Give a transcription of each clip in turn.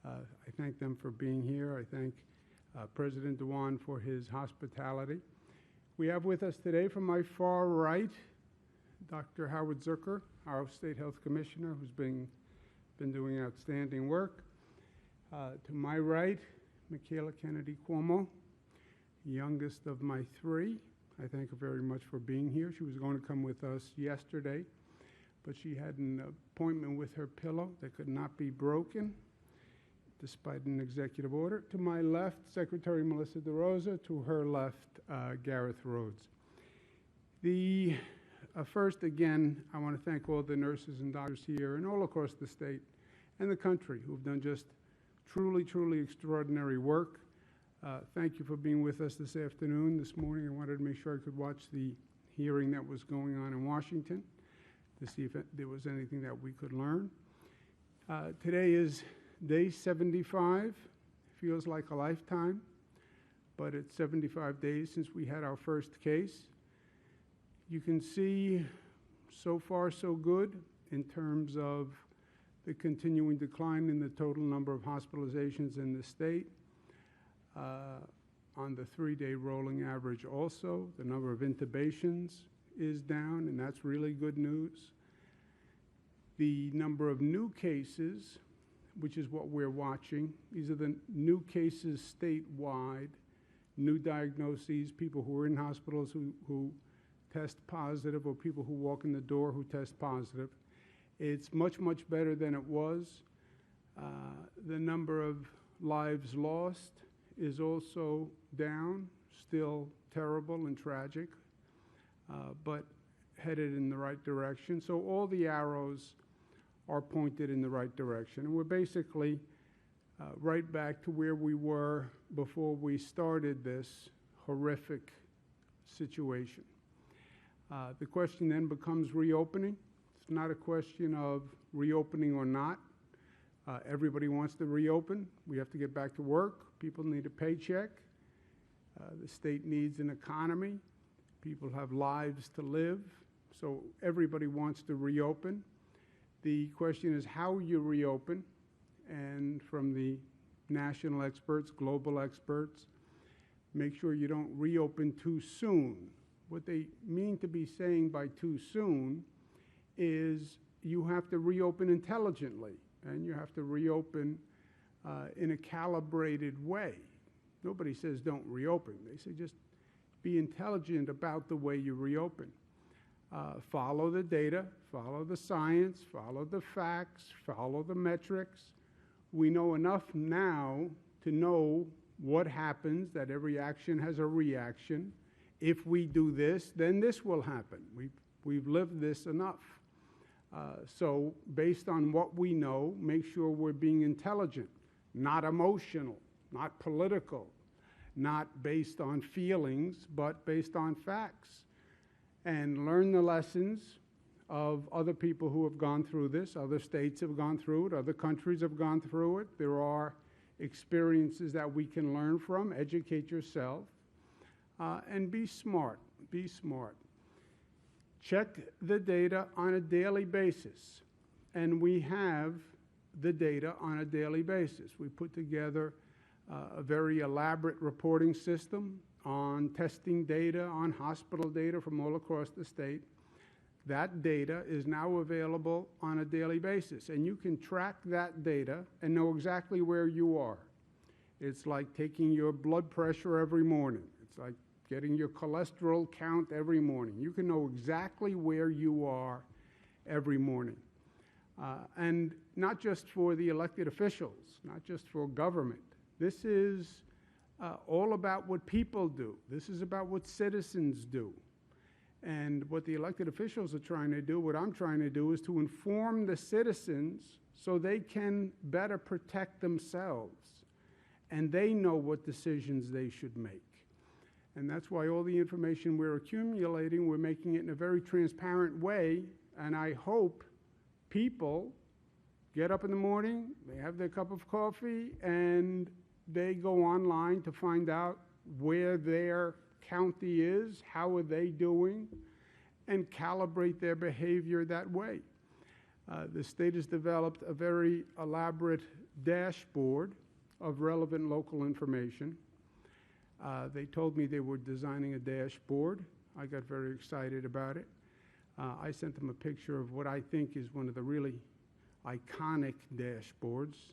I thank them for being here. I thank President Dewan for his hospitality. We have with us today from my far right, Dr. Howard Zucker, our State Health Commissioner, who's been doing outstanding work. To my right, Michaela Kennedy Cuomo, youngest of my three. I thank her very much for being here. She was going to come with us yesterday, but she had an appointment with her pillow that could not be broken, despite an executive order. To my left, Secretary Melissa DeRosa. To her left, Gareth Rhodes. First, again, I want to thank all the nurses and doctors here and all across the state and the country who've done just truly, truly extraordinary work. Thank you for being with us this afternoon. This morning, I wanted to make sure I could watch the hearing that was going on in Washington to see if there was anything that we could learn. Today is day 75. Feels like a lifetime, but it's 75 days since we had our first case. You can see so far so good in terms of the continuing decline in the total number of hospitalizations in the state. On the 3-day rolling average also, the number of intubations is down, and that's really good news. The number of new cases, which is what we're watching, these are the new cases statewide, new diagnoses, people who are in hospitals who test positive, or people who walk in the door who test positive. It's much, much better than it was. The number of lives lost is also down, still terrible and tragic, but headed in the right direction. So all the arrows are pointed in the right direction. And we're basically right back to where we were before we started this horrific situation. The question then becomes reopening. It's not a question of reopening or not. Everybody wants to reopen. We have to get back to work. People need a paycheck. The state needs an economy. People have lives to live. So everybody wants to reopen. The question is how you reopen. And from the national experts, global experts, make sure you don't reopen too soon. What they mean to be saying by too soon is you have to reopen intelligently, and you have to reopen in a calibrated way. Nobody says don't reopen. They say just be intelligent about the way you reopen. Follow the data, follow the science, follow the facts, follow the metrics. We know enough now to know what happens, that every action has a reaction. If we do this, then this will happen. We've lived this enough. So based on what we know, make sure we're being intelligent, not emotional, not political, not based on feelings, but based on facts. And learn the lessons of other people who have gone through this. Other states have gone through it. Other countries have gone through it. There are experiences that we can learn from. Educate yourself. And be smart. Be smart. Check the data on a daily basis. And we have the data on a daily basis. We put together a very elaborate reporting system on testing data, on hospital data from all across the state. That data is now available on a daily basis, and you can track that data and know exactly where you are. It's like taking your blood pressure every morning. It's like getting your cholesterol count every morning. You can know exactly where you are every morning. And not just for the elected officials, not just for government. This is all about what people do. This is about what citizens do. And what the elected officials are trying to do, what I'm trying to do, is to inform the citizens so they can better protect themselves. And they know what decisions they should make. And that's why all the information we're accumulating, we're making it in a very transparent way. And I hope people get up in the morning, they have their cup of coffee, and they go online to find out where their county is, how are they doing, and calibrate their behavior that way. The state has developed a very elaborate dashboard of relevant local information. They told me they were designing a dashboard. I got very excited about it. I sent them a picture of what I think is one of the really iconic dashboards,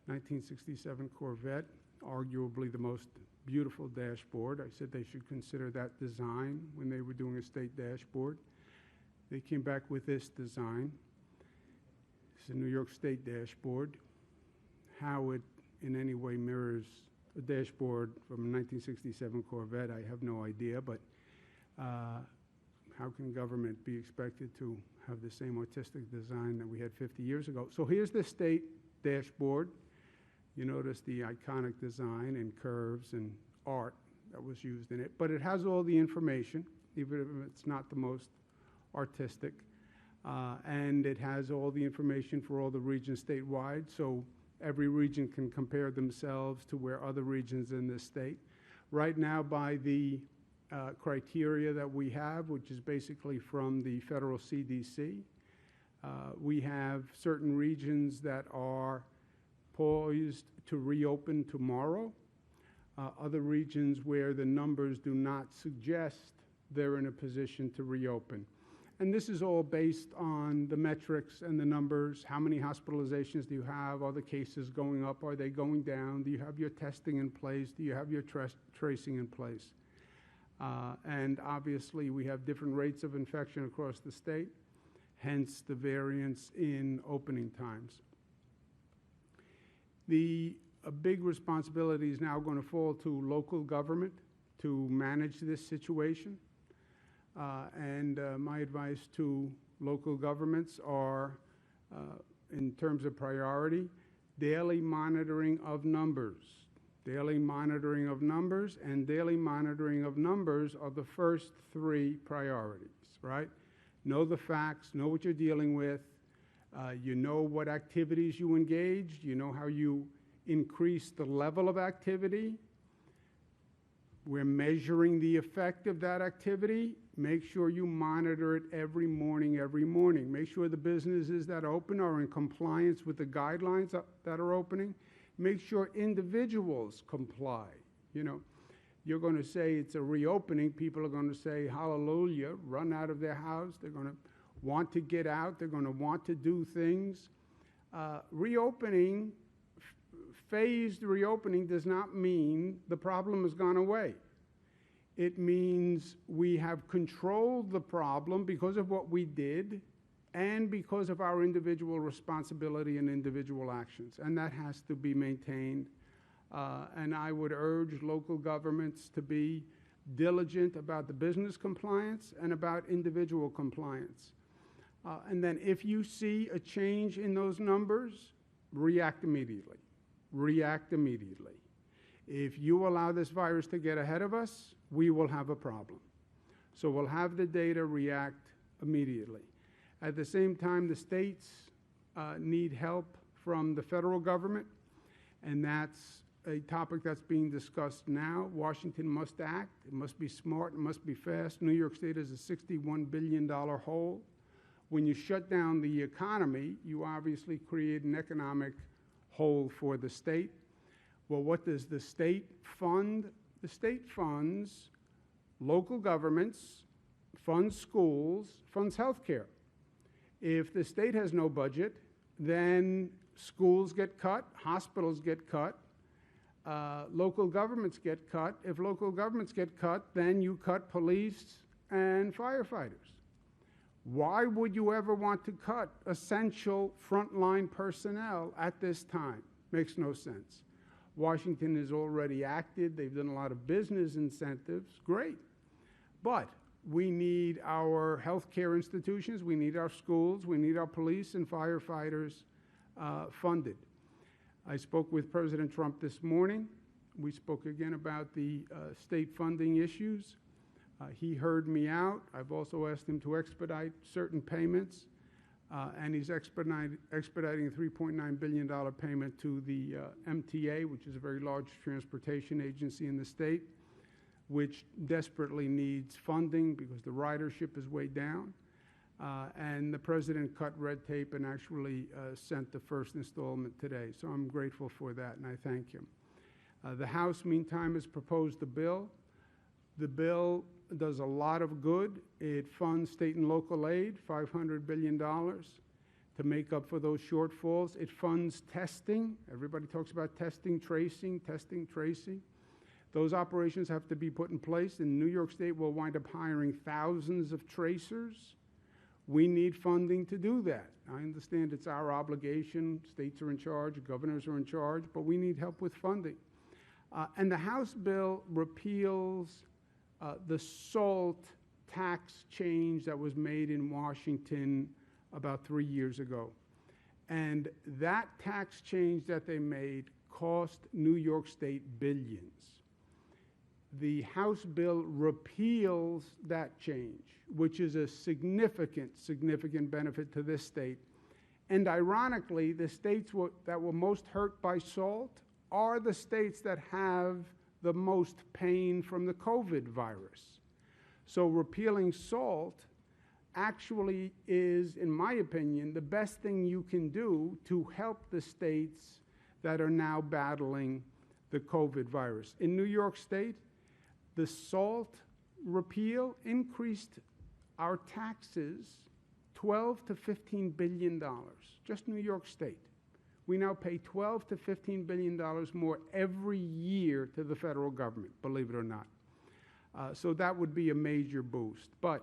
1967 Corvette, arguably the most beautiful dashboard. I said they should consider that design when they were doing a state dashboard. They came back with this design. It's a New York State dashboard. How it in any way mirrors a dashboard from a 1967 Corvette, I have no idea, but how can government be expected to have the same artistic design that we had 50 years ago? So here's the state dashboard. You notice the iconic design and curves and art that was used in it, but it has all the information, even if it's not the most artistic, and it has all the information for all the regions statewide, so every region can compare themselves to where other regions in this state. Right now, by the criteria that we have, which is basically from the federal CDC, we have certain regions that are poised to reopen tomorrow, other regions where the numbers do not suggest they're in a position to reopen. And this is all based on the metrics and the numbers. How many hospitalizations do you have? Are the cases going up? Are they going down? Do you have your testing in place? Do you have your tracing in place? And obviously, we have different rates of infection across the state, hence the variance in opening times. A big responsibility is now going to fall to local government to manage this situation. My advice to local governments are, in terms of priority, daily monitoring of numbers. Daily monitoring of numbers and daily monitoring of numbers are the first three priorities, right? Know the facts, know what you're dealing with, you know what activities you engaged, you know how you increase the level of activity. We're measuring the effect of that activity. Make sure you monitor it every morning. Make sure the businesses that open are in compliance with the guidelines that are opening. Make sure individuals comply. You know, you're going to say it's a reopening. People are going to say, hallelujah, run out of their house. They're going to want to get out. They're going to want to do things. Reopening, phased reopening does not mean the problem has gone away. It means we have controlled the problem because of what we did and because of our individual responsibility and individual actions. And that has to be maintained. And I would urge local governments to be diligent about the business compliance and about individual compliance. And then if you see a change in those numbers, react immediately. React immediately. If you allow this virus to get ahead of us, we will have a problem. So we'll have the data, react immediately. At the same time, the states need help from the federal government, and that's a topic that's being discussed now. Washington must act. It must be smart. It must be fast. New York State is a $61 billion hole. When you shut down the economy, you obviously create an economic hole for the state. Well, what does the state fund? The state funds local governments, funds schools, funds healthcare. If the state has no budget, then schools get cut, hospitals get cut, local governments get cut. If local governments get cut, then you cut police and firefighters. Why would you ever want to cut essential frontline personnel at this time? Makes no sense. Washington has already acted. They've done a lot of business incentives. Great. But we need our healthcare institutions, we need our schools, we need our police and firefighters funded. I spoke with President Trump this morning. We spoke again about the state funding issues. He heard me out. I've also asked him to expedite certain payments, and he's expediting a $3.9 billion payment to the MTA, which is a very large transportation agency in the state, which desperately needs funding because the ridership is way down. And the president cut red tape and actually sent the first installment today. So I'm grateful for that, and I thank him. The House, meantime, has proposed a bill. The bill does a lot of good. It funds state and local aid, $500 billion, to make up for those shortfalls. It funds testing. Everybody talks about testing, tracing. Those operations have to be put in place. In New York State, we'll wind up hiring thousands of tracers. We need funding to do that. I understand it's our obligation. States are in charge, governors are in charge, but we need help with funding. And the House bill repeals the SALT tax change that was made in Washington about 3 years ago. And that tax change that they made cost New York State billions. The House bill repeals that change, which is a significant benefit to this state. And ironically, the states that were most hurt by SALT are the states that have the most pain from the COVID virus. So repealing SALT actually is, in my opinion, the best thing you can do to help the states that are now battling the COVID virus. In New York State, the SALT repeal increased our taxes $12 to $15 billion, just New York State. We now pay $12 to $15 billion more every year to the federal government, believe it or not. So that would be a major boost. But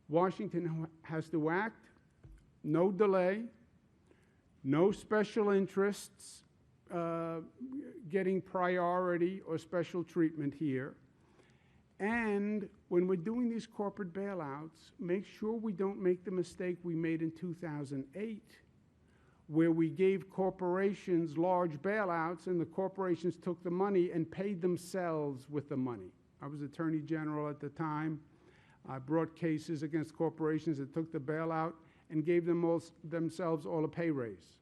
Washington has to act, no delay, no special interests getting priority or special treatment here. And when we're doing these corporate bailouts, make sure we don't make the mistake we made in 2008, where we gave corporations large bailouts and the corporations took the money and paid themselves with the money. I was Attorney General at the time. I brought cases against corporations that took the bailout and gave themselves all a pay raise.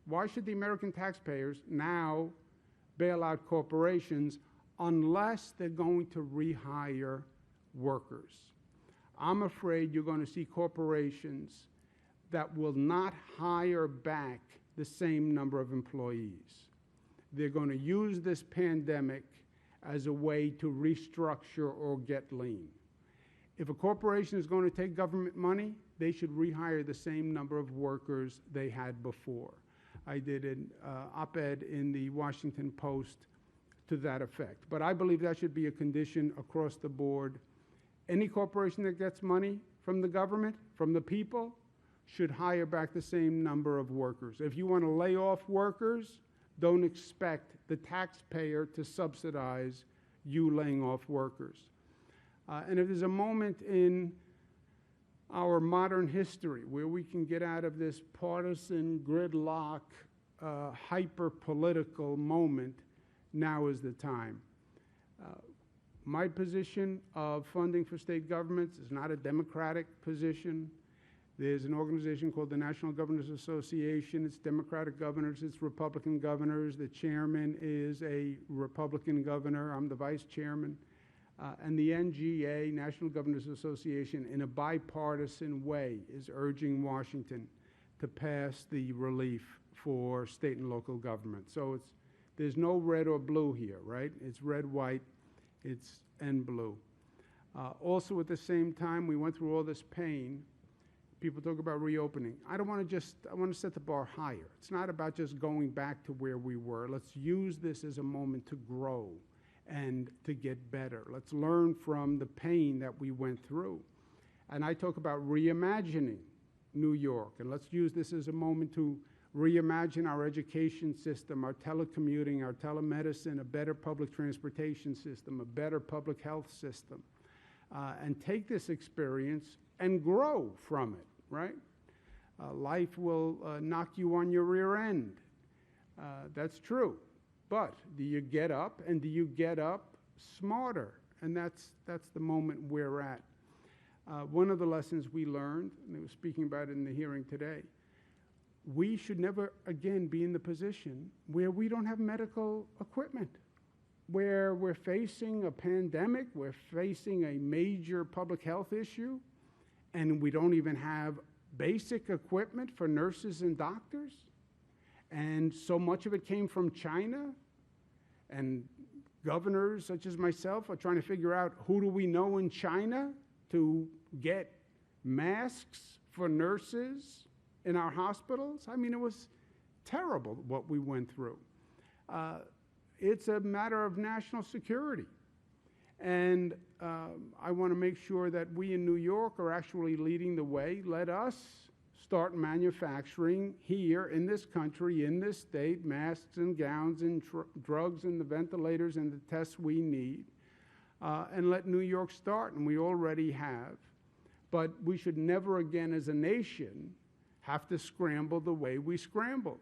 Why should the American taxpayers now bail out corporations unless they're going to rehire workers? I'm afraid you're going to see corporations that will not hire back the same number of employees. They're going to use this pandemic as a way to restructure or get lean. If a corporation is going to take government money, they should rehire the same number of workers they had before. I did an op-ed in the Washington Post to that effect. But I believe that should be a condition across the board. Any corporation that gets money from the government, from the people, should hire back the same number of workers. If you want to lay off workers, don't expect the taxpayer to subsidize you laying off workers. And if there's a moment in our modern history where we can get out of this partisan gridlock, hyper-political moment, now is the time. My position of funding for state governments is not a Democratic position. There's an organization called the National Governors Association. It's Democratic governors, it's Republican governors. The chairman is a Republican governor. I'm the vice chairman. And the NGA, National Governors Association, in a bipartisan way, is urging Washington to pass the relief for state and local government. So there's no red or blue here, right? It's red, white, and blue. Also, at the same time, we went through all this pain. People talk about reopening. I want to set the bar higher. It's not about just going back to where we were. Let's use this as a moment to grow and to get better. Let's learn from the pain that we went through. And I talk about reimagining New York, and let's use this as a moment to reimagine our education system, our telecommuting, our telemedicine, a better public transportation system, a better public health system, and take this experience and grow from it, right? Life will knock you on your rear end. That's true. But do you get up, and do you get up smarter? And that's the moment we're at. One of the lessons we learned, and I was speaking about it in the hearing today, we should never again be in the position where we don't have medical equipment, where we're facing a pandemic, we're facing a major public health issue, and we don't even have basic equipment for nurses and doctors, and so much of it came from China, and governors such as myself are trying to figure out who do we know in China to get masks for nurses in our hospitals. I mean, it was terrible what we went through. It's a matter of national security. And I want to make sure that we in New York are actually leading the way. Let us start manufacturing here in this country, in this state, masks and gowns and drugs and the ventilators and the tests we need. And let New York start, and we already have. But we should never again as a nation have to scramble the way we scrambled.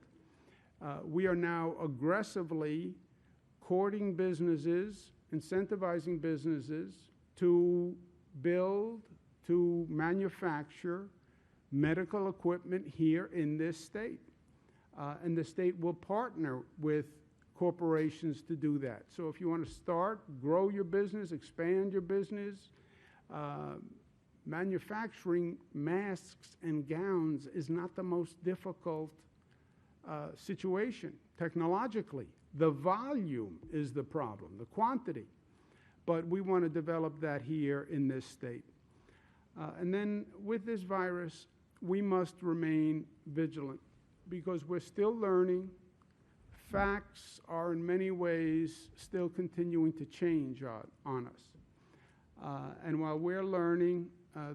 We are now aggressively courting businesses, incentivizing businesses to build, to manufacture medical equipment here in this state. And the state will partner with corporations to do that. So if you want to start, grow your business, expand your business, manufacturing masks and gowns is not the most difficult situation technologically. The volume is the problem, the quantity. But we want to develop that here in this state. And then with this virus, we must remain vigilant because we're still learning. Facts are in many ways still continuing to change on us. And while we're learning,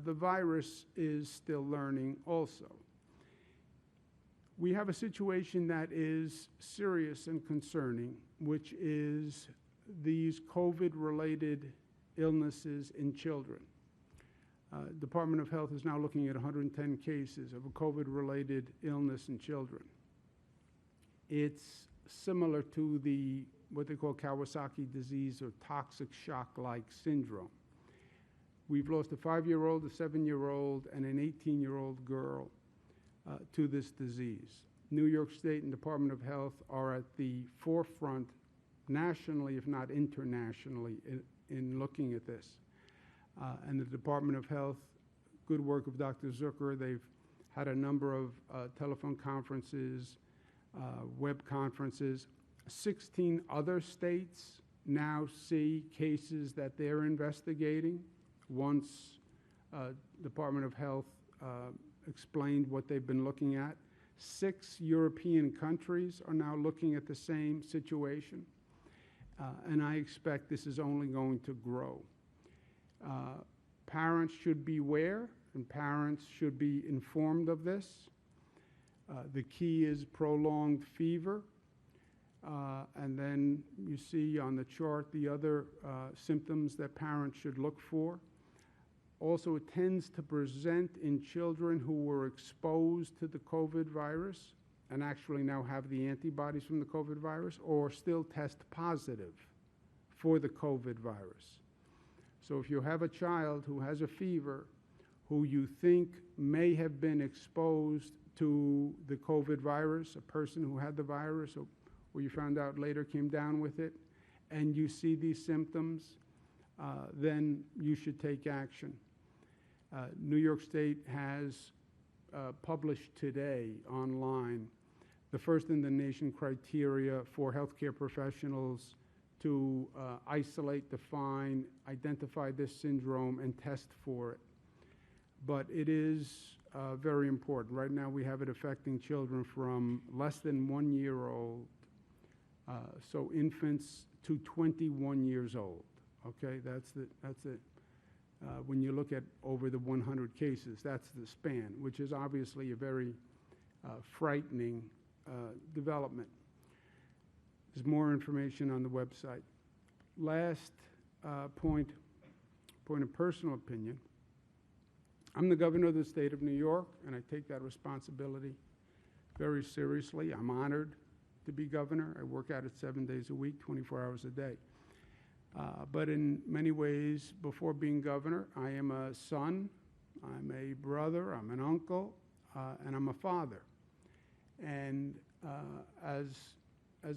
the virus is still learning also. We have a situation that is serious and concerning, which is these COVID-related illnesses in children. Department of Health is now looking at 110 cases of a COVID-related illness in children. It's similar to what they call Kawasaki disease or toxic shock-like syndrome. We've lost a 5-year-old, a 7-year-old, and an 18-year-old girl to this disease. New York State and Department of Health are at the forefront nationally, if not internationally, in looking at this. And the Department of Health, good work of Dr. Zucker, they've had a number of telephone conferences, web conferences. 16 other states now see cases that they're investigating once Department of Health explained what they've been looking at. 6 European countries are now looking at the same situation. And I expect this is only going to grow. Parents should beware, and parents should be informed of this. The key is prolonged fever. And then you see on the chart the other symptoms that parents should look for. Also, it tends to present in children who were exposed to the COVID virus and actually now have the antibodies from the COVID virus or still test positive for the COVID virus. So if you have a child who has a fever, who you think may have been exposed to the COVID virus, a person who had the virus or you found out later came down with it, and you see these symptoms, then you should take action. New York State has published today online the first in the nation criteria for healthcare professionals to isolate, define, identify this syndrome, and test for it. But it is very important. Right now we have it affecting children from less than 1 year old, so infants to 21 years old. Okay, that's it. When you look at over the 100 cases, that's the span, which is obviously a very frightening development. There's more information on the website. Last point of personal opinion. I'm the governor of the state of New York, and I take that responsibility very seriously. I'm honored to be governor. I work at it 7 days a week, 24 hours a day. But in many ways, before being governor, I am a son, I'm a brother, I'm an uncle, and I'm a father. And as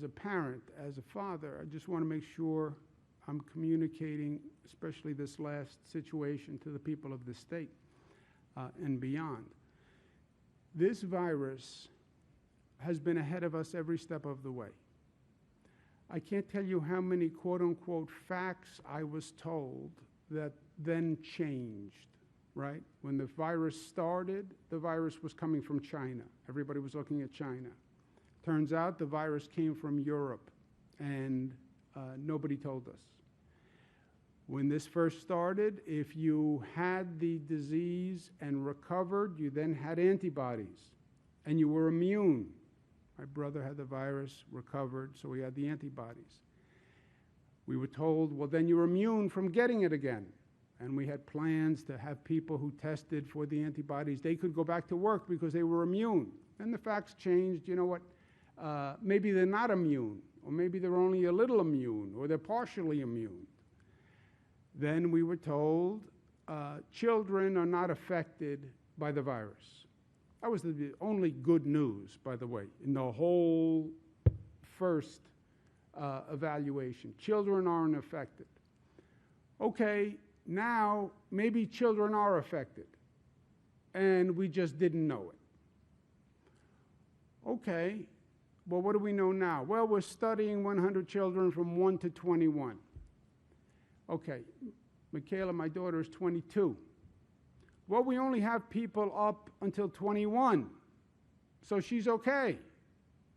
a parent, as a father, I just want to make sure I'm communicating, especially this last situation, to the people of the state and beyond. This virus has been ahead of us every step of the way. I can't tell you how many quote-unquote facts I was told that then changed, right? When the virus started, the virus was coming from China. Everybody was looking at China. Turns out the virus came from Europe, and nobody told us. When this first started, if you had the disease and recovered, you then had antibodies, and you were immune. My brother had the virus, recovered, so he had the antibodies. We were told, well, then you're immune from getting it again. And we had plans to have people who tested for the antibodies, they could go back to work because they were immune. And the facts changed. You know what? Maybe they're not immune, or maybe they're only a little immune, or they're partially immune. Then we were told children are not affected by the virus. That was the only good news, by the way, in the whole first evaluation. Children aren't affected. Okay, now maybe children are affected, and we just didn't know it. Okay, well, what do we know now? Well, we're studying 100 children from 1 to 21. Okay, Michaela, my daughter, is 22. Well, we only have people up until 21, so she's okay.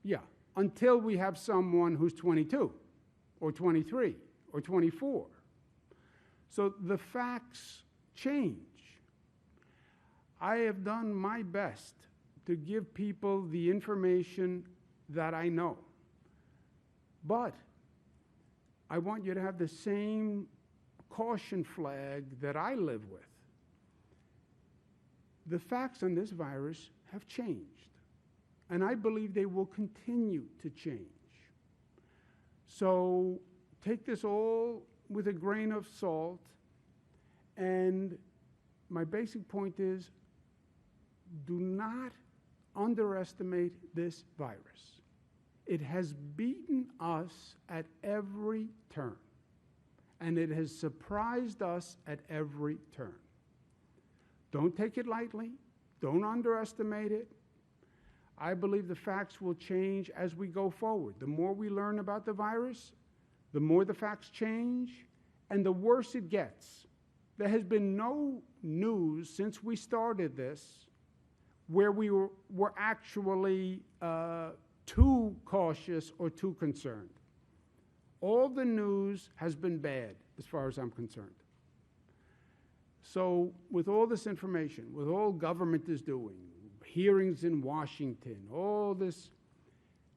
Yeah, until we have someone who's 22, or 23, or 24. So the facts change. I have done my best to give people the information that I know. But I want you to have the same caution flag that I live with. The facts on this virus have changed, and I believe they will continue to change. So take this all with a grain of salt, and my basic point is, do not underestimate this virus. It has beaten us at every turn, and it has surprised us at every turn. Don't take it lightly. Don't underestimate it. I believe the facts will change as we go forward. The more we learn about the virus, the more the facts change, and the worse it gets. There has been no news since we started this where we were actually too cautious or too concerned. All the news has been bad, as far as I'm concerned. So with all this information, with all government is doing, hearings in Washington, all this,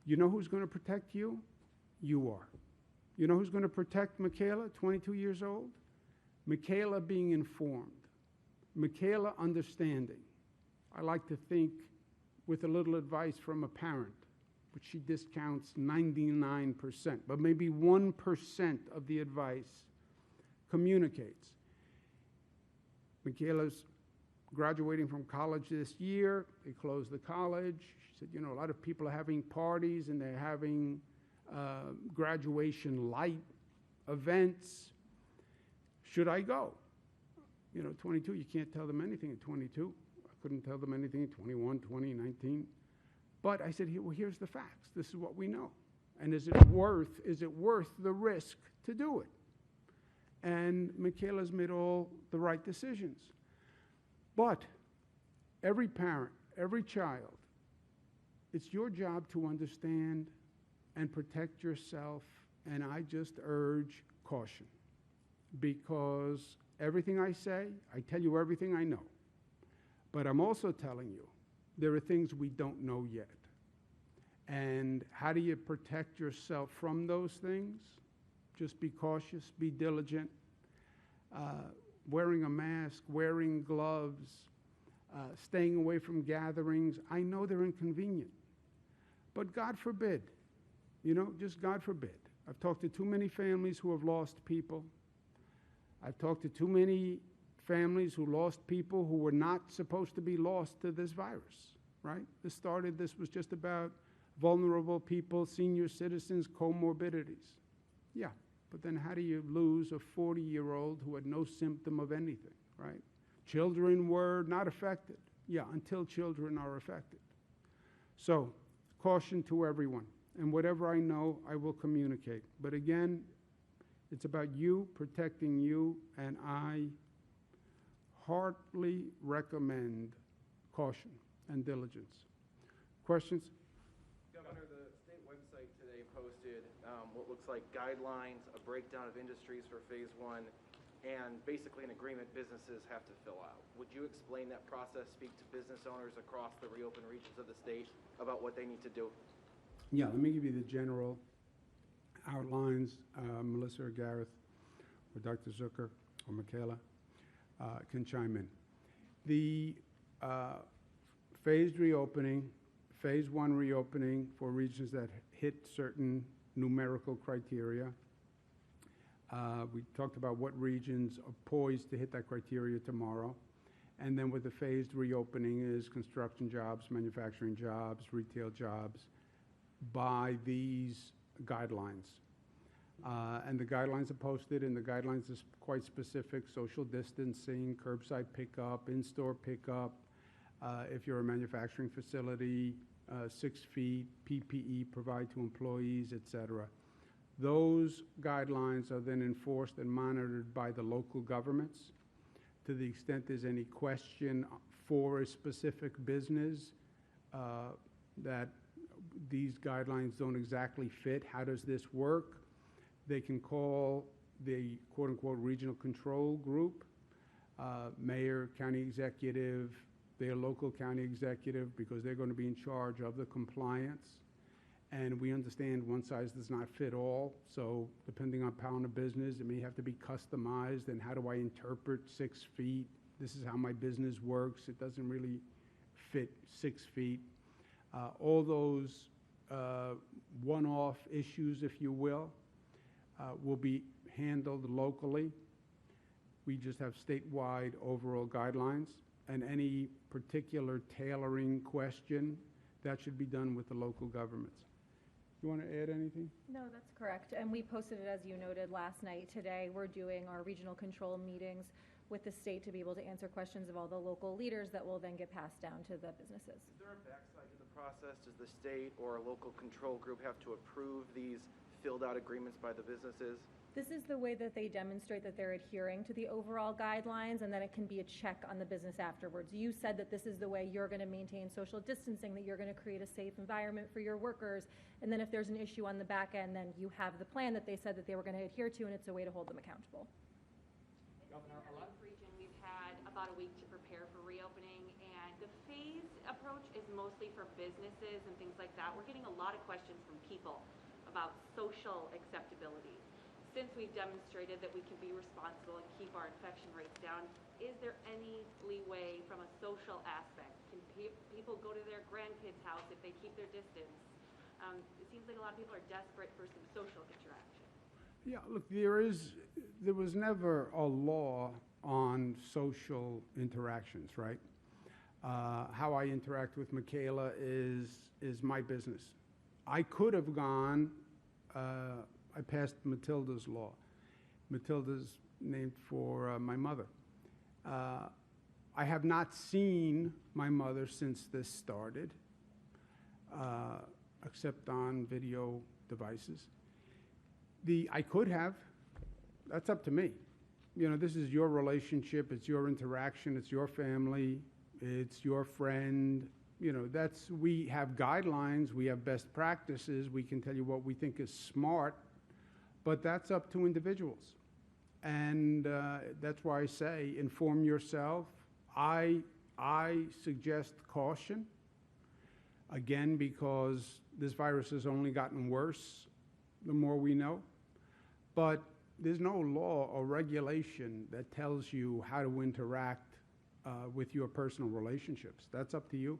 you know who's going to protect you? You are. You know who's going to protect Michaela, 22 years old? Michaela being informed. Michaela understanding. I like to think with a little advice from a parent, but she discounts 99%, but maybe 1% of the advice communicates. Michaela's graduating from college this year. They closed the college. She said, you know, a lot of people are having parties and they're having graduation light events. Should I go? You know, 22, you can't tell them anything at 22. I couldn't tell them anything at 21, 20, 19. But I said, well, here's the facts. This is what we know. And is it worth the risk to do it? And Michaela's made all the right decisions. But every parent, every child, it's your job to understand and protect yourself, and I just urge caution. Because everything I say, I tell you everything I know. But I'm also telling you, there are things we don't know yet. And how do you protect yourself from those things? Just be cautious, be diligent. Wearing a mask, wearing gloves, staying away from gatherings. I know they're inconvenient. But God forbid, you know, just God forbid. I've talked to too many families who have lost people. I've talked to too many families who lost people who were not supposed to be lost to this virus, right? This was just about vulnerable people, senior citizens, comorbidities. Yeah, but then how do you lose a 40-year-old who had no symptom of anything, right? Children were not affected. Yeah, until children are affected. So, caution to everyone. And whatever I know, I will communicate. But again, it's about you, protecting you, and I heartily recommend caution and diligence. Questions? Governor, the state website today posted what looks like guidelines, a breakdown of industries for phase one, and basically an agreement businesses have to fill out. Would you explain that process, speak to business owners across the reopened regions of the state about what they need to do? Yeah, let me give you the general outlines. Melissa or Gareth or Dr. Zucker or Michaela can chime in. The phased reopening, phase one reopening for regions that hit certain numerical criteria. We talked about what regions are poised to hit that criteria tomorrow. And then with the phased reopening is construction jobs, manufacturing jobs, retail jobs by these guidelines. And the guidelines are posted, and the guidelines are quite specific: social distancing, curbside pickup, in-store pickup. If you're a manufacturing facility, 6 feet, PPE provide to employees, etc. Those guidelines are then enforced and monitored by the local governments. To the extent there's any question for a specific business that these guidelines don't exactly fit, how does this work? They can call the quote-unquote regional control group, mayor, county executive, their local county executive, because they're going to be in charge of the compliance. And we understand one size does not fit all, so depending on pound of business, it may have to be customized. And how do I interpret 6 feet? This is how my business works. It doesn't really fit 6 feet. All those one-off issues, if you will be handled locally. We just have statewide overall guidelines, and any particular tailoring question, that should be done with the local governments. You want to add anything? No, that's correct. And we posted it, as you noted, last night. Today, we're doing our regional control meetings with the state to be able to answer questions of all the local leaders that will then get passed down to the businesses. Is there a backside to the process? Does the state or a local control group have to approve these filled out agreements by the businesses? This is the way that they demonstrate that they're adhering to the overall guidelines, and then it can be a check on the business afterwards. You said that this is the way you're going to maintain social distancing, that you're going to create a safe environment for your workers, and then if there's an issue on the back end, then you have the plan that they said that they were going to adhere to, and it's a way to hold them accountable. Governor, in our region, we've had about a week to prepare for reopening, and the phased approach is mostly for businesses and things like that. We're getting a lot of questions from people about social acceptability. Since we've demonstrated that we can be responsible and keep our infection rates down, is there any leeway from a social aspect? Can people go to their grandkids' house if they keep their distance? It seems like a lot of people are desperate for some social interaction. Yeah, look, there was never a law on social interactions, right? How I interact with Michaela is my business. I could have gone, I passed Matilda's law. Matilda's named for my mother. I have not seen my mother since this started, except on video devices. I could have. That's up to me. You know, this is your relationship, it's your interaction, it's your family, it's your friend. You know, we have guidelines, we have best practices, we can tell you what we think is smart, but that's up to individuals. And that's why I say inform yourself. I suggest caution, again, because this virus has only gotten worse the more we know. But there's no law or regulation that tells you how to interact with your personal relationships. That's up to you.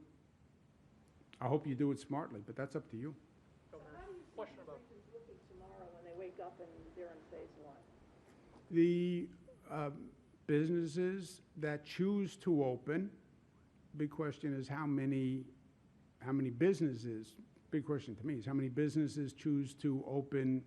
I hope you do it smartly, but that's up to you. So how do you see regions looking tomorrow when they wake up and they're in phase one? The businesses that choose to open, big question is how many businesses, big question to me is how many businesses choose to open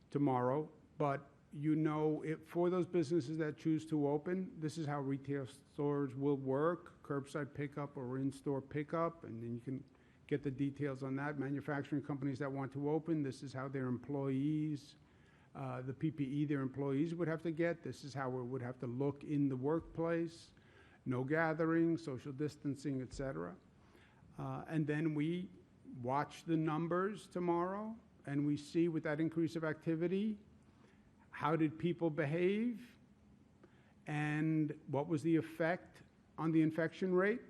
tomorrow. But you know, for those businesses that choose to open, this is how retail stores will work. curbside pickup or in-store pickup, and then you can get the details on that. Manufacturing companies that want to open, this is how their employees, the PPE their employees would have to get. This is how it would have to look in the workplace. No gathering, social distancing, et cetera. And then we watch the numbers tomorrow, and we see with that increase of activity, how did people behave, and what was the effect on the infection rate,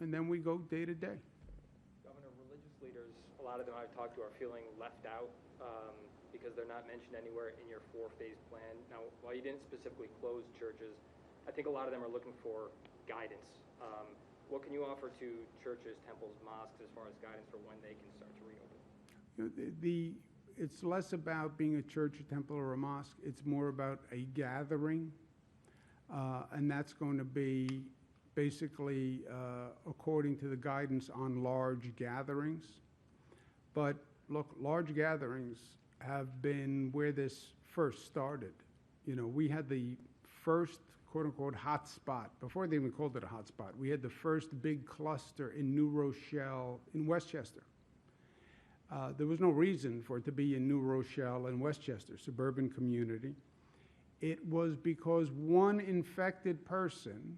and then we go day to day. Governor, religious leaders, a lot of them I've talked to are feeling left out because they're not mentioned anywhere in your 4-phase plan. Now, while you didn't specifically close churches, I think a lot of them are looking for guidance. What can you offer to churches, temples, mosques as far as guidance for when they can start to reopen? It's less about being a church, a temple, or a mosque. It's more about a gathering, and that's going to be basically according to the guidance on large gatherings. But look, large gatherings have been where this first started. You know, we had the first quote-unquote hot spot, before they even called it a hot spot. We had the first big cluster in New Rochelle, in Westchester. There was no reason for it to be in New Rochelle and Westchester, suburban community. It was because one infected person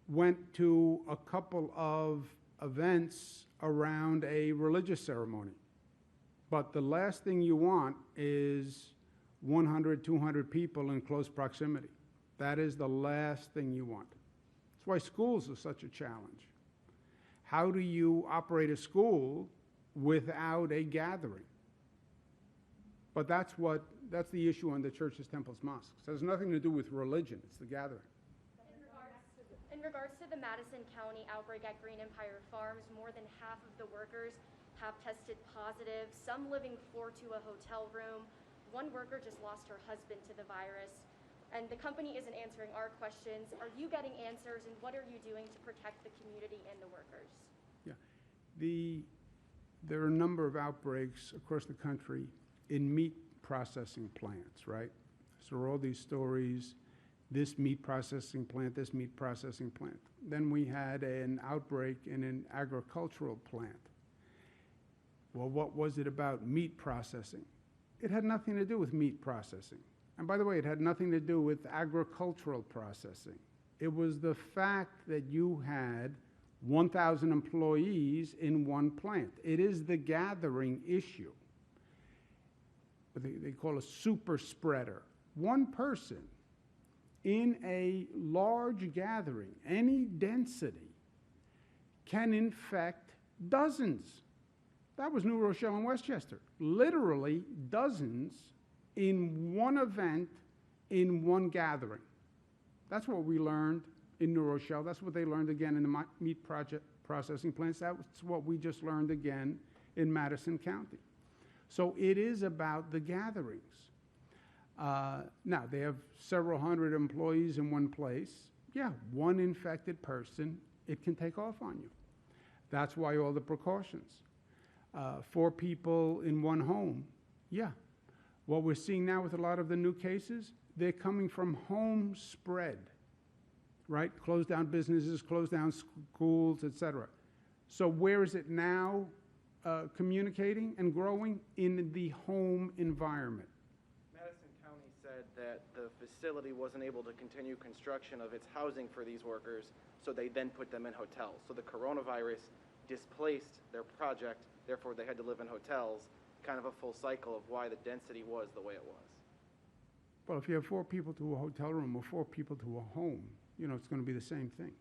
went to a couple of events around a religious ceremony. But the last thing you want is 100, 200 people in close proximity. That is the last thing you want. That's why schools are such a challenge. How do you operate a school without a gathering? But that's the issue on the churches, temples, mosques. It has nothing to do with religion. It's the gathering. In regards to the Madison County outbreak at Green Empire Farms, more than half of the workers have tested positive, some living floor to a hotel room. One worker just lost her husband to the virus. And the company isn't answering our questions. Are you getting answers, and what are you doing to protect the community and the workers? Yeah. There are a number of outbreaks across the country in meat processing plants, right? So there are all these stories, this meat processing plant, this meat processing plant. Then we had an outbreak in an agricultural plant. Well, what was it about meat processing? It had nothing to do with meat processing. And by the way, it had nothing to do with agricultural processing. It was the fact that you had 1,000 employees in one plant. It is the gathering issue. What they call a super spreader. One person in a large gathering, any density, can infect dozens. That was New Rochelle and Westchester. Literally dozens in one event, in one gathering. That's what we learned in New Rochelle. That's what they learned again in the meat processing plants. That's what we just learned again in Madison County. So it is about the gatherings. Now, they have several hundred employees in one place. Yeah, one infected person, it can take off on you. That's why all the precautions. 4 people in one home, yeah. What we're seeing now with a lot of the new cases, they're coming from home spread, right? Close down businesses, close down schools, et cetera. So where is it now communicating and growing? In the home environment. Madison County said that the facility wasn't able to continue construction of its housing for these workers, so they then put them in hotels. So the coronavirus displaced their project, therefore they had to live in hotels, kind of a full cycle of why the density was the way it was. Well, if you have 4 people to a hotel room or 4 people to a home, you know, it's going to be the same thing.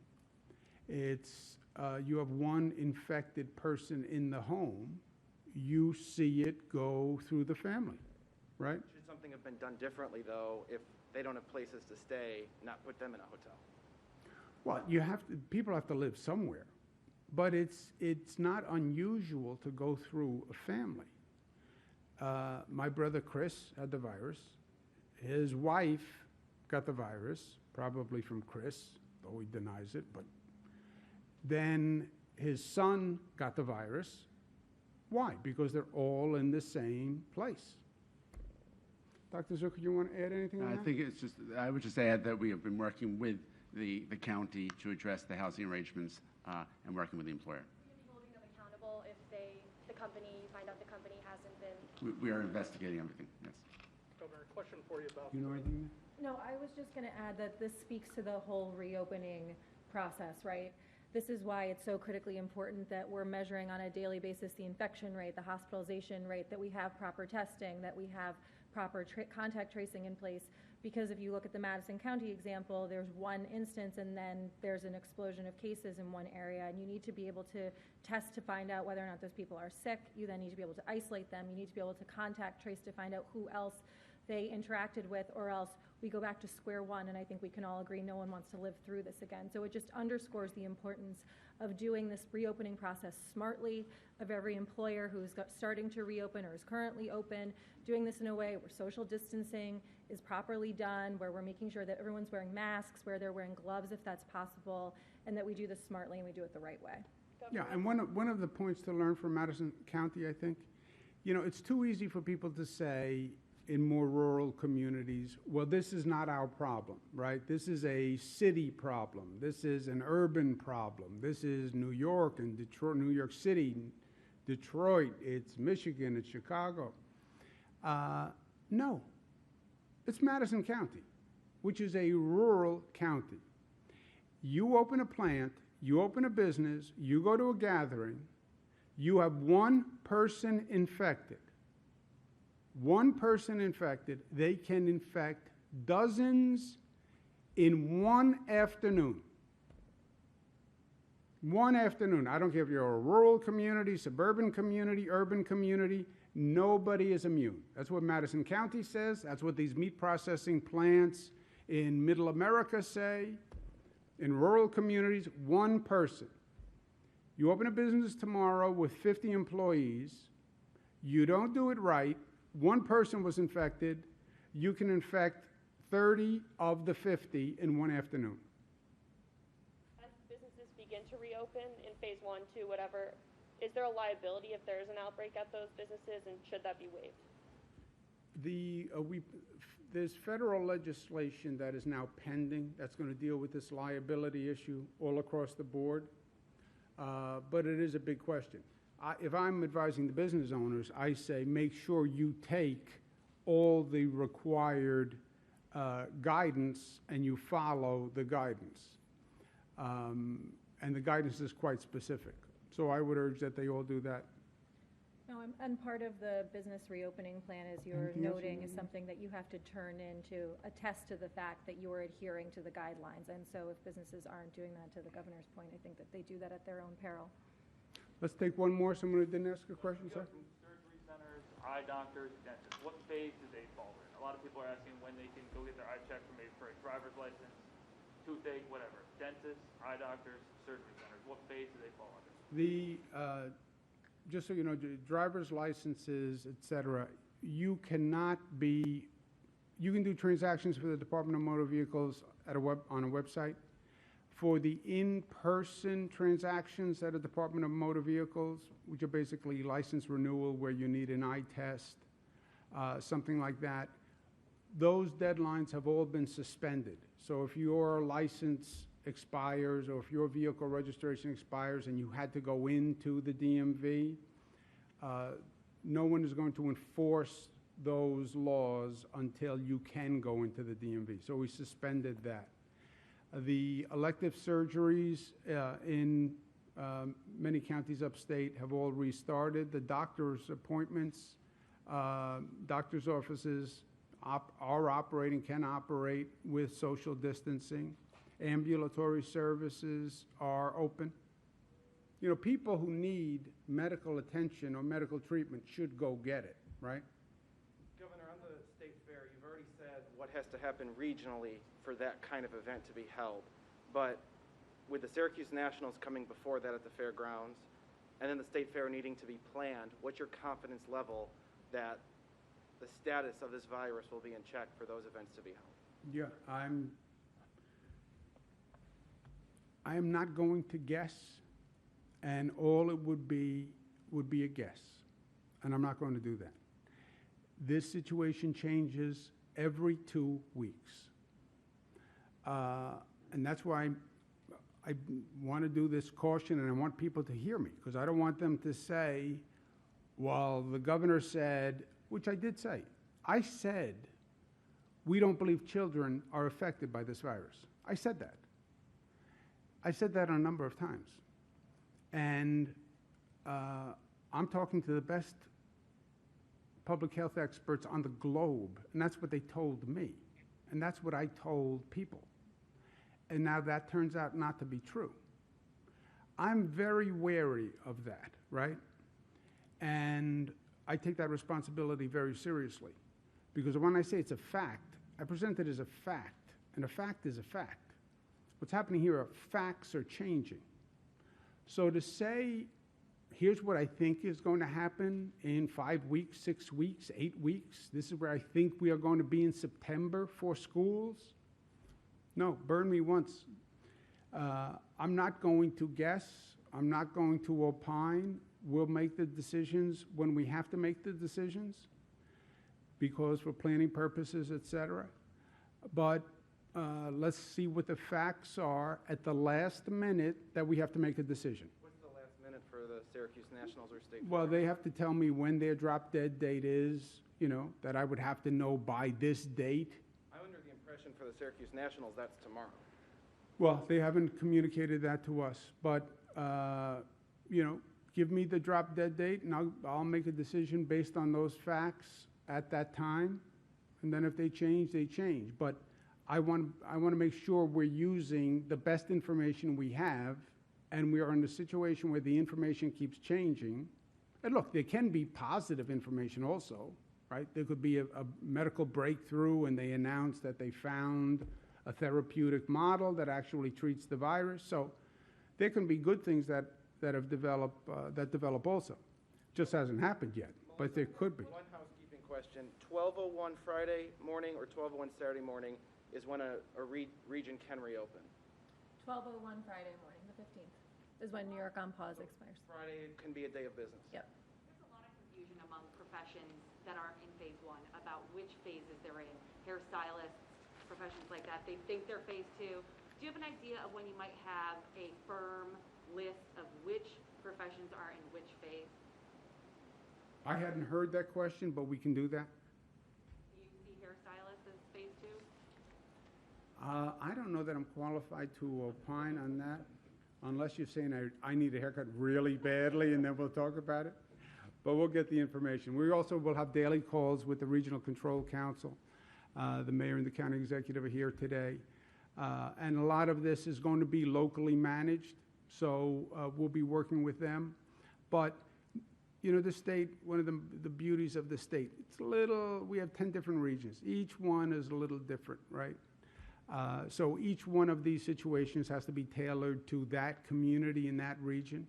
It's, you have one infected person in the home, you see it go through the family, right? Should something have been done differently, though, if they don't have places to stay, not put them in a hotel? Well, people have to live somewhere, but it's not unusual to go through a family. My brother Chris had the virus. His wife got the virus, probably from Chris, though he denies it. But then his son got the virus. Why? Because they're all in the same place. Dr. Zucker, you want to add anything on that? I think it's just, I would just add that we have been working with the county to address the housing arrangements and working with the employer. Will you be holding them accountable if the company, you find out the company hasn't been? We are investigating everything, yes. Governor, question for you about. You know anything? No, I was just going to add that this speaks to the whole reopening process, right? This is why it's so critically important that we're measuring on a daily basis the infection rate, the hospitalization rate, that we have proper testing, that we have proper contact tracing in place. Because if you look at the Madison County example, there's one instance and then there's an explosion of cases in one area, and you need to be able to test to find out whether or not those people are sick. You then need to be able to isolate them. You need to be able to contact trace to find out who else they interacted with, or else we go back to square one, and I think we can all agree no one wants to live through this again. So it just underscores the importance of doing this reopening process smartly, of every employer who's starting to reopen or is currently open, doing this in a way where social distancing is properly done, where we're making sure that everyone's wearing masks, where they're wearing gloves if that's possible, and that we do this smartly and we do it the right way. Yeah, and one of the points to learn from Madison County, I think, it's too easy for people to say in more rural communities, well, this is not our problem, right? This is a city problem. This is an urban problem. This is New York and Detroit, New York City, Detroit, it's Michigan, it's Chicago. No, it's Madison County, which is a rural county. You open a plant, you open a business, you go to a gathering, you have one person infected. One person infected, they can infect dozens in one afternoon. One afternoon. I don't care if you're a rural community, suburban community, urban community, nobody is immune. That's what Madison County says. That's what these meat processing plants in Middle America say. In rural communities, one person. You open a business tomorrow with 50 employees, you don't do it right, one person was infected, you can infect 30 of the 50 in one afternoon. As businesses begin to reopen in phase 1, 2, whatever, is there a liability if there is an outbreak at those businesses, and should that be waived? There's federal legislation that is now pending that's going to deal with this liability issue all across the board, but it is a big question. If I'm advising the business owners, I say make sure you take all the required guidance and you follow the guidance. And the guidance is quite specific. So I would urge that they all do that. No, and part of the business reopening plan, as you're noting, is something that you have to turn in to attest to the fact that you're adhering to the guidelines. And so if businesses aren't doing that, to the governor's point, I think that they do that at their own peril. Let's take one more. Someone who didn't ask a question, sir? Surgery centers, eye doctors, dentists. What phase do they fall in? A lot of people are asking when they can go get their eye checked for a driver's license, toothache, whatever. Dentists, eye doctors, surgery centers. What phase do they fall under? Just so you know, driver's licenses, et cetera, you can do transactions for the Department of Motor Vehicles on a website. For the in-person transactions at a Department of Motor Vehicles, which are basically license renewal where you need an eye test, something like that, those deadlines have all been suspended. So if your license expires or if your vehicle registration expires and you had to go into the DMV, no one is going to enforce those laws until you can go into the DMV. So we suspended that. The elective surgeries in many counties upstate have all restarted. The doctor's appointments, doctor's offices can operate with social distancing. Ambulatory services are open. People who need medical attention or medical treatment should go get it, right? Governor, on the state fair, you've already said what has to happen regionally for that kind of event to be held. But with the Syracuse Nationals coming before that at the fairgrounds, and then the state fair needing to be planned, what's your confidence level that the status of this virus will be in check for those events to be held? Yeah, I am not going to guess, and all it would be a guess, and I'm not going to do that. This situation changes every 2 weeks. And that's why I want to do this caution, and I want people to hear me, because I don't want them to say, well, the governor said, which I did say. I said, we don't believe children are affected by this virus. I said that. I said that a number of times. And I'm talking to the best public health experts on the globe, and that's what they told me. And that's what I told people. And now that turns out not to be true. I'm very wary of that, right? And I take that responsibility very seriously. Because when I say it's a fact, I present it as a fact. And a fact is a fact. What's happening here are facts are changing. So to say, here's what I think is going to happen in 5 weeks, 6 weeks, 8 weeks, this is where I think we are going to be in September for schools, no, burn me once. I'm not going to guess. I'm not going to opine. We'll make the decisions when we have to make the decisions because for planning purposes, et cetera. But let's see what the facts are at the last minute that we have to make a decision. What's the last minute for the Syracuse Nationals or state? Well, they have to tell me when their drop dead date is, you know, that I would have to know by this date. I'm under the impression for the Syracuse Nationals, that's tomorrow. Well, they haven't communicated that to us, but, you know, give me the drop dead date and I'll make a decision based on those facts at that time. And then if they change, they change. But I want to make sure we're using the best information we have, and we are in a situation where the information keeps changing. And look, there can be positive information also, right? There could be a medical breakthrough and they announce that they found a therapeutic model that actually treats the virus. So there can be good things that have developed, that develop also. Just hasn't happened yet, but there could be. One housekeeping question. 12:01 Friday morning or 12:01 Saturday morning is when a region can reopen. 12:01 Friday morning, the 15th, is when New York on pause expires. Friday can be a day of business. Yep. There's a lot of confusion among professions that are in phase one about which phases they're in. Hairstylists, professions like that, they think they're phase two. Do you have an idea of when you might have a firm list of which professions are in which phase? I hadn't heard that question, but we can do that. Do you see hairstylists as phase two? I don't know that I'm qualified to opine on that, unless you're saying I need a haircut really badly, and then we'll talk about it. But we'll get the information. We also will have daily calls with the Regional Control Council. The mayor and the county executive are here today. And a lot of this is going to be locally managed, so we'll be working with them. But, you know, the state, one of the beauties of the state, it's a little, we have 10 different regions. Each one is a little different, right? So each one of these situations has to be tailored to that community in that region.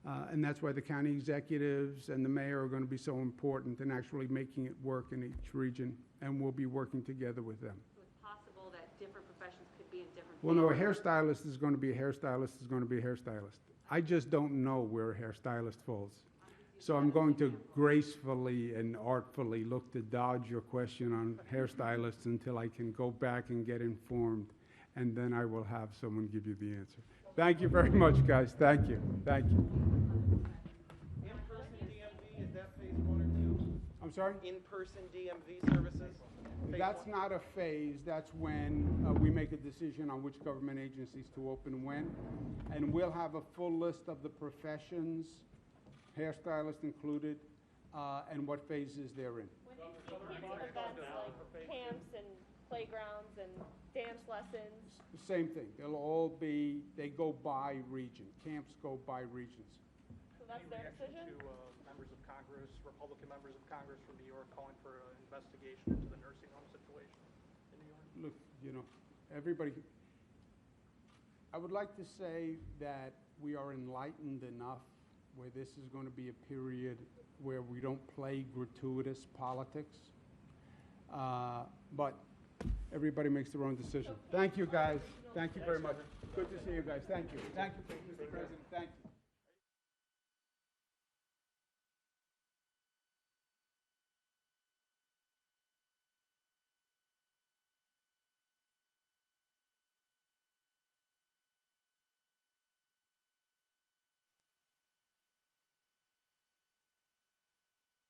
And that's why the county executives and the mayor are going to be so important in actually making it work in each region, and we'll be working together with them. So it's possible that different professions could be in different Well, no, a phases. hairstylist is going to be a hairstylist is going to be a hairstylist. I just don't know where a hairstylist falls. So I'm going to gracefully and artfully look to dodge your question on hairstylists until I can go back and get informed, and then I will have someone give you the answer. Thank you very much, guys. Thank you. Thank you. In-person DMV, is that phase one or two? I'm sorry? In-person DMV services? Phase That's one? not a phase. That's when we make a decision on which government agencies to open when. And we'll have a full list of the professions, hairstylists included, and what phases they're in. When you see kids events like camps and playgrounds and dance lessons, Same thing. They'll all be, they go by region. Camps go by regions. so that's Any their reaction decision? to members of Congress, Republican members of Congress from New York calling for an investigation into the nursing home situation in New York? Look, you know, everybody, I would like to say that we are enlightened enough where this is going to be a period where we don't play gratuitous politics. But everybody makes their own decision. Thank you, guys. Thank you very much. Good to see you guys. Thank you. Thank you, Mr. President. Thank you.